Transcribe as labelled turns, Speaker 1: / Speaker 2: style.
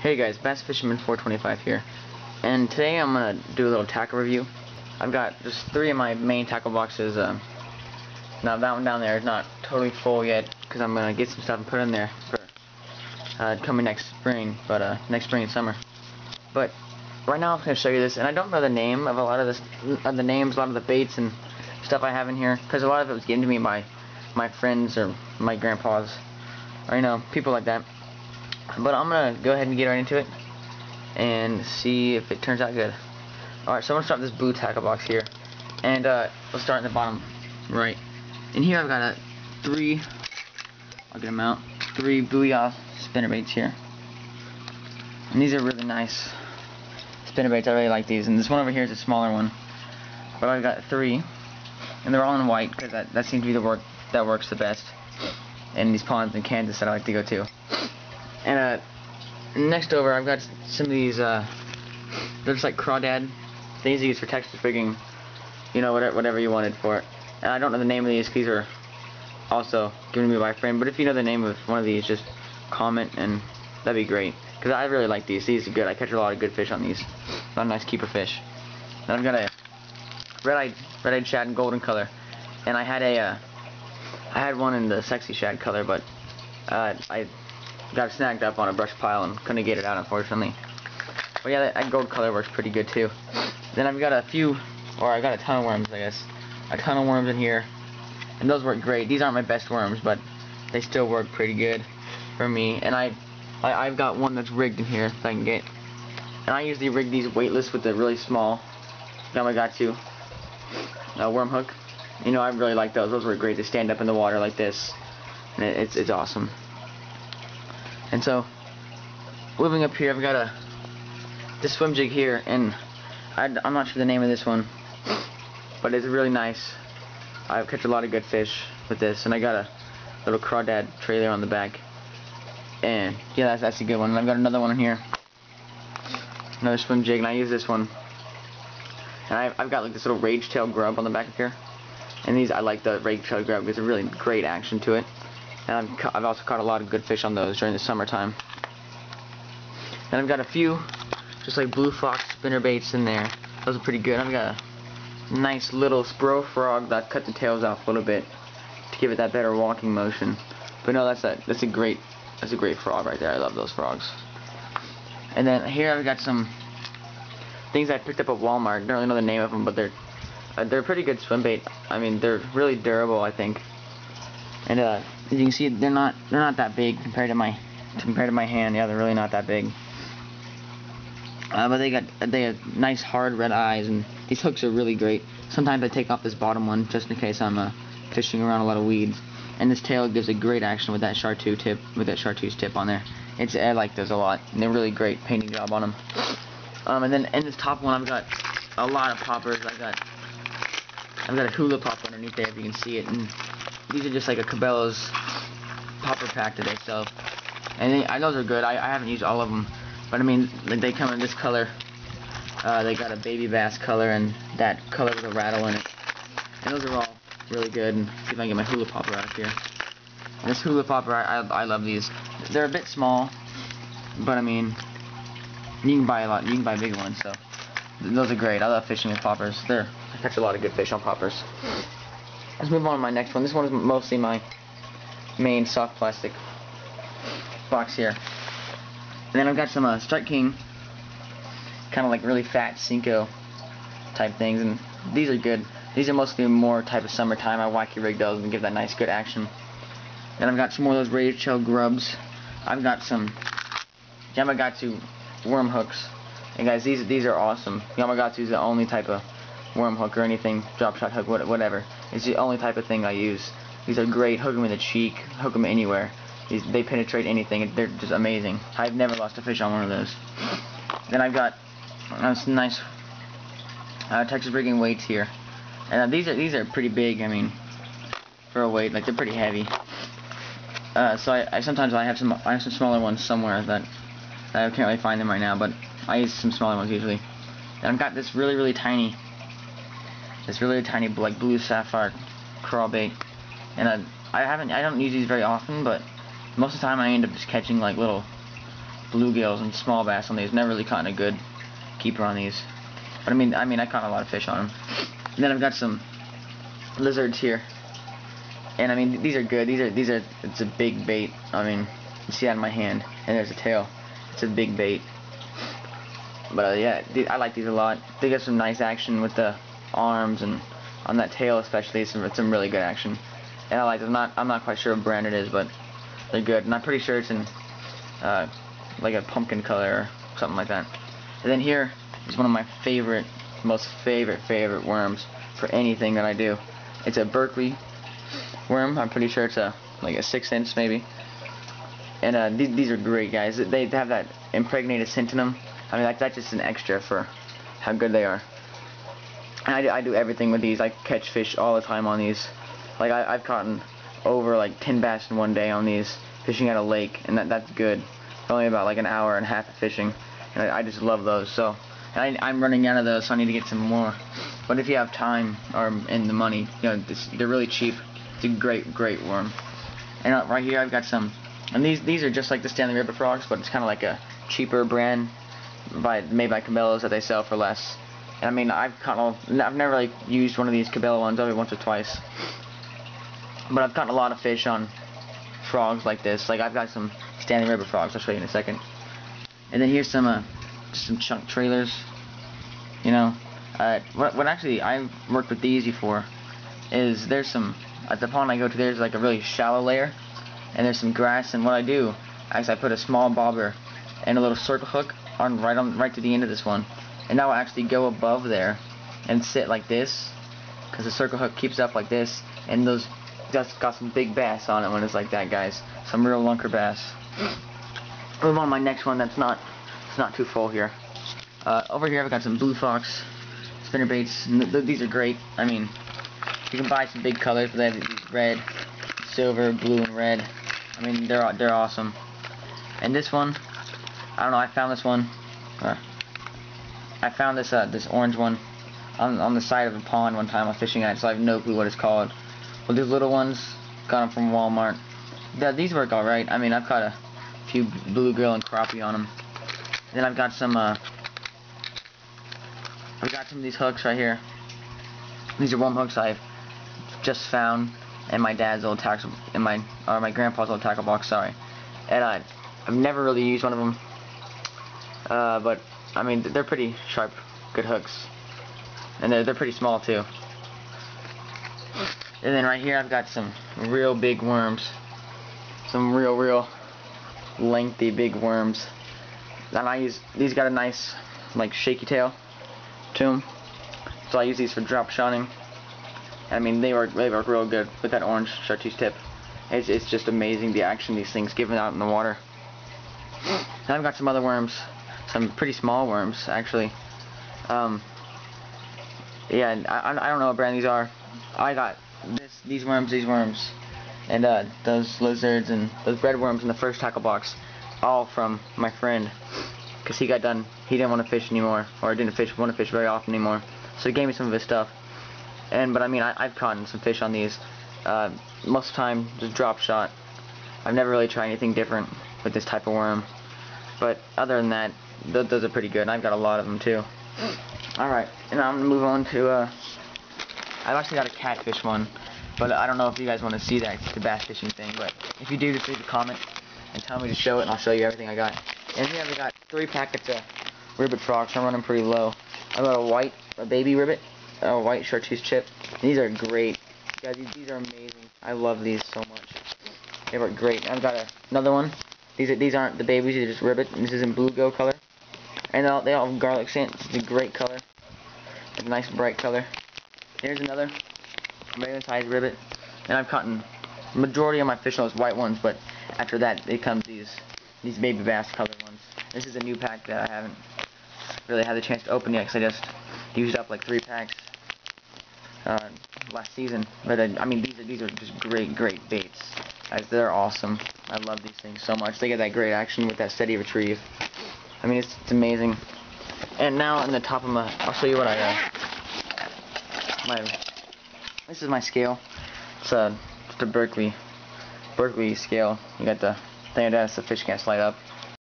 Speaker 1: Hey guys, Bass Fisherman 425 here, and today I'm gonna do a little tackle review. I've got just 3 of my main tackle boxes. Now that one down there is not totally full yet because I'm gonna get some stuff and put in there for coming next spring, next spring and summer. But right now I'm gonna show you this, and I don't know the name of a lot of the baits and stuff I have in here because a lot of it was given to me by my friends or my grandpas, or people like that. But I'm gonna go ahead and get right into it and see if it turns out good. Alright, so I'm gonna start with this blue tackle box here, and we'll start in the bottom right. In here I've got 3, I'll get them out, 3 booyah spinnerbaits here, and these are really nice spinnerbaits. I really like these, and this one over here is a smaller one, but I've got 3, and they're all in white because that seems to be that works the best in these ponds in Kansas that I like to go to. And next over, I've got some of these, they're just like crawdad things you use for Texas rigging, whatever you wanted for it. And I don't know the name of these, these are also given to me by a friend, but if you know the name of one of these, just comment, and that'd be great, because I really like these. These are good. I catch a lot of good fish on these. A lot of nice keeper fish. And I've got a red-eyed shad in golden color, and I had one in the sexy shad color, but I got snagged up on a brush pile and couldn't get it out, unfortunately. But yeah, that gold color works pretty good too. Then I've got a ton of worms, I guess. A ton of worms in here, and those work great. These aren't my best worms, but they still work pretty good for me. And I've got one that's rigged in here if I can get. And I usually rig these weightless with a really small Yamagata worm hook. I really like those. Those work great to stand up in the water like this, and it's awesome. And so, moving up here, I've got this swim jig here, and I'm not sure the name of this one, but it's really nice. I catch a lot of good fish with this, and I got a little crawdad trailer on the back, and yeah, that's a good one. And I've got another one in here, another swim jig, and I use this one, and I've got like this little rage tail grub on the back of here, and I like the rage tail grub. There's a really great action to it. And I've also caught a lot of good fish on those during the summertime. And I've got a few just like blue fox spinnerbaits in there. Those are pretty good. I've got a nice little spro frog that cut the tails off a little bit to give it that better walking motion. But no, that's a great frog right there. I love those frogs. And then here I've got some things I picked up at Walmart. I don't really know the name of them, but they're pretty good swim bait. I mean, they're really durable, I think. And as you can see, they're not that big compared to my hand. Yeah, they're really not that big. But they have nice hard red eyes, and these hooks are really great. Sometimes I take off this bottom one just in case I'm fishing around a lot of weeds. And this tail gives a great action with that chartreuse tip on there. I like those a lot, and they're really great painting job on them. And then in this top one, I've got a lot of poppers. I've got a hula pop underneath there, if you can see it. And these are just like a Cabela's popper pack that they sell, and those are good. I haven't used all of them, but I mean, like, they come in this color. They got a baby bass color and that color with a rattle in it, and those are all really good. And see if I can get my hula popper out of here. And this hula popper, I love these. They're a bit small, but I mean, you can buy a lot. You can buy bigger ones, so those are great. I love fishing with poppers. I catch a lot of good fish on poppers. Let's move on to my next one. This one is mostly my main soft plastic box here. And then I've got some Strike King, kind of like really fat Cinco type things, and these are good. These are mostly more type of summertime. I wacky rig those and give that nice good action. Then I've got some more of those rage tail grubs. I've got some Yamagata worm hooks. And guys, these are awesome. Yamagata is the only type of worm hook or anything, drop shot hook, whatever. It's the only type of thing I use. These are great. Hook them in the cheek, hook them anywhere. They penetrate anything. They're just amazing. I've never lost a fish on one of those. Then I've got some nice Texas rigging weights here, and these are pretty big. I mean, for a weight, like, they're pretty heavy. So sometimes I have some smaller ones somewhere that I can't really find them right now, but I use some smaller ones usually. And I've got this really tiny like blue sapphire crawl bait, and I don't use these very often, but most of the time I end up just catching like little bluegills and small bass on these. Never really caught a good keeper on these. But I mean I caught a lot of fish on them. And then I've got some lizards here. And I mean these are good. It's a big bait. I mean, you see that in my hand, and there's a tail. It's a big bait. But yeah, I like these a lot. They get some nice action with the arms, and on that tail especially, it's some really good action. And I like them. I'm not quite sure what brand it is, but they're good. And I'm pretty sure it's in like a pumpkin color or something like that. And then here is one of my most favorite worms for anything that I do. It's a Berkeley worm. I'm pretty sure it's like a 6-inch maybe. And these are great, guys. They have that impregnated scent in them. I mean, that's just an extra for how good they are. And I do everything with these. I catch fish all the time on these. Like I've caught over like 10 bass in one day on these, fishing at a lake, and that's good. It's only about like an hour and a half of fishing, and I just love those. So, and I'm running out of those, so I need to get some more. But if you have time and the money, you know, they're really cheap. It's a great worm. And right here I've got some, and these are just like the Stanley Ribbit frogs, but it's kind of like a cheaper brand made by Cabela's that they sell for less. And I mean, I've never really used one of these Cabela ones, only once or twice. But I've caught a lot of fish on frogs like this. Like I've got some Stanley Ribbit frogs. I'll show you in a second. And then here's some just some chunk trailers. You know, what actually I've worked with these before is there's some at the pond I go to. There's like a really shallow layer, and there's some grass. And what I do is I put a small bobber and a little circle hook right to the end of this one, and that will actually go above there and sit like this, because the circle hook keeps up like this, and those just got some big bass on it when it's like that, guys. Some real lunker bass. Move on to my next one. It's not too full here. Over here I've got some blue fox spinner baits. And these are great. I mean, you can buy some big colors, but they have these red, silver, blue, and red. I mean, they're awesome. And this one, I don't know. I found this one. I found this orange one on the side of a pond one time I was fishing at it, so I have no clue what it's called. Well, these little ones, got them from Walmart. These work alright. I mean, I've caught a few bluegill and crappie on them. And then I've got some of these hooks right here. These are worm hooks I've just found in my dad's old tackle, my grandpa's old tackle box. Sorry. And I've never really used one of them. But I mean, they're pretty sharp, good hooks, and they're pretty small too. And then right here I've got some real big worms, some real lengthy big worms. And these got a nice like shaky tail to them, so I use these for drop shotting. I mean, they work real good with that orange chartreuse tip. It's just amazing the action these things give out in the water. Now I've got some other worms, some pretty small worms actually. Yeah, I don't know what brand these are. I got these worms, and those lizards and those red worms in the first tackle box, all from my friend, because he got done. He didn't want to fish anymore, or didn't want to fish very often anymore. So he gave me some of his stuff. But I mean, I've caught some fish on these. Most of the time, just drop shot. I've never really tried anything different with this type of worm. But other than that, those are pretty good. And I've got a lot of them too. Alright, and I'm gonna move on to I've actually got a catfish one, but I don't know if you guys want to see that, the bass fishing thing. But if you do, just leave a comment and tell me to show it, and I'll show you everything I got. And here I've got 3 packets of ribbit frogs. So I'm running pretty low. I've got a baby ribbit, a white chartreuse chip. These are great, guys. These are amazing. I love these so much. They work great. I've got another one. These aren't the babies. These are just ribbit. And this is in bluegill color. And they all have garlic scent. It's a great color. It's a nice bright color. Here's another regular size ribbit. And I've caught majority of my fish on those white ones, but after that it comes these baby bass colored ones. This is a new pack that I haven't really had the chance to open yet, because I just used up like 3 packs last season. But I mean, these are just great baits. Guys, they're awesome. I love these things so much. They get that great action with that steady retrieve. I mean, it's amazing. And now on the top of I'll show you what this is my scale. It's just a Berkeley scale. You got the thing that's the fish can't slide up.